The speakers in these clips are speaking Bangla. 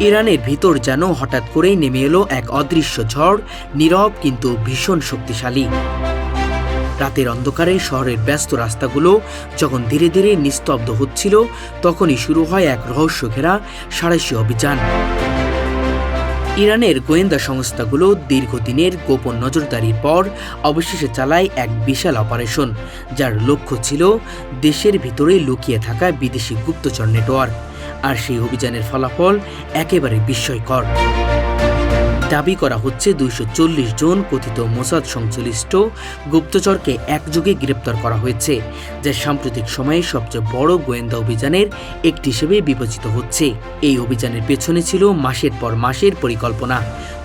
ইরানের ভিতর যেন হঠাৎ করেই নেমে এলো এক অদৃশ্য ঝড়, নীরব কিন্তু ভীষণ শক্তিশালী। রাতের অন্ধকারে শহরের ব্যস্ত রাস্তাগুলো যখন ধীরে ধীরে নিস্তব্ধ হচ্ছিল, তখনই শুরু হয় এক রহস্য ঘেরা সাঁড়াশি অভিযান। ইরানের গোয়েন্দা সংস্থাগুলো দীর্ঘদিনের গোপন নজরদারির পর অবশেষে চালায় এক বিশাল অপারেশন, যার লক্ষ্য ছিল দেশের ভিতরে লুকিয়ে থাকা বিদেশি গুপ্তচর নেটওয়ার্ক। আর সেই অভিযানের ফলাফল একেবারে বিস্ময়কর। দাবি করা হচ্ছে 240 জন কথিত মোসাদ সংশ্লিষ্ট গুপ্তচরকে একযোগে গ্রেপ্তার করা হয়েছে, যা সাম্প্রতিক সময়ে সবচেয়ে বড় গোয়েন্দা অভিযানের একটি হিসেবে বিবেচিত হচ্ছে। এই অভিযানের পেছনে ছিল মাসের পর মাসের পরিকল্পনা,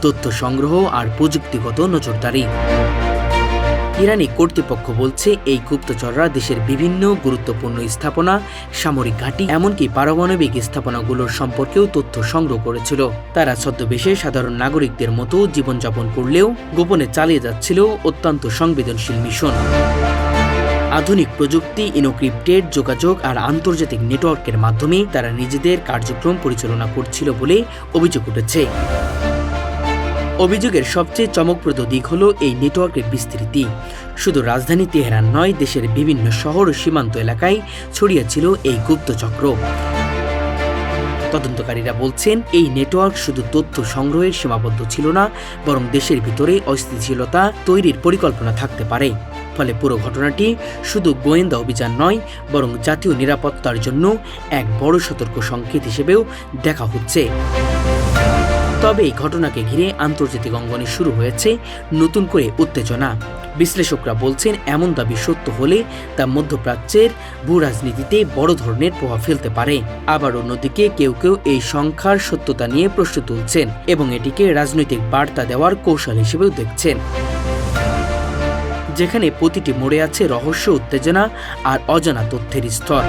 তথ্য সংগ্রহ আর প্রযুক্তিগত নজরদারি। ইরানি কর্তৃপক্ষ বলছে এই গুপ্তচররা দেশের বিভিন্ন গুরুত্বপূর্ণ স্থাপনা, সামরিক ঘাঁটি, এমনকি পারমাণবিক স্থাপনাগুলোর সম্পর্কেও তথ্য সংগ্রহ করেছিল। তারা ছদ্মবেশে সাধারণ নাগরিকদের মতো জীবনযাপন করলেও গোপনে চালিয়ে যাচ্ছিল অত্যন্ত সংবেদনশীল মিশন। আধুনিক প্রযুক্তি, ইনক্রিপ্টেড যোগাযোগ আর আন্তর্জাতিক নেটওয়ার্কের মাধ্যমে তারা নিজেদের কার্যক্রম পরিচালনা করছিল বলে অভিযোগ উঠেছে। অভিযোগের সবচেয়ে চমকপ্রদ দিক হল এই নেটওয়ার্কের বিস্তৃতি। শুধু রাজধানী তেহরান নয়, দেশের বিভিন্ন শহর ও সীমান্ত এলাকায় ছড়িয়ে ছিল এই গুপ্তচক্র। তদন্তকারীরা বলছেন, এই নেটওয়ার্ক শুধু তথ্য সংগ্রহের সীমাবদ্ধ ছিল না, বরং দেশের ভিতরে অস্থিতিশীলতা তৈরির পরিকল্পনা থাকতে পারে। ফলে পুরো ঘটনাটি শুধু গোয়েন্দা অভিযান নয়, বরং জাতীয় নিরাপত্তার জন্য এক বড় সতর্ক সংকেত হিসেবেও দেখা হচ্ছে। তবে এই ঘটনাকে ঘিরে আন্তর্জাতিক অঙ্গনে শুরু হয়েছে নতুন করে উত্তেজনা। বিশ্লেষকরা বলছেন, এমন দাবি সত্য হলে তা মধ্যপ্রাচ্যের ভূ রাজনীতিতে বড় ধরনের প্রভাব ফেলতে পারে। আবার অন্যদিকে কেউ কেউ এই সংখ্যার সত্যতা নিয়ে প্রশ্ন তুলছেন এবং এটিকে রাজনৈতিক বার্তা দেওয়ার কৌশল হিসেবেও দেখছেন, যেখানে প্রতিটি মোড়ে আছে রহস্য, উত্তেজনা আর অজানা তথ্যের স্তর।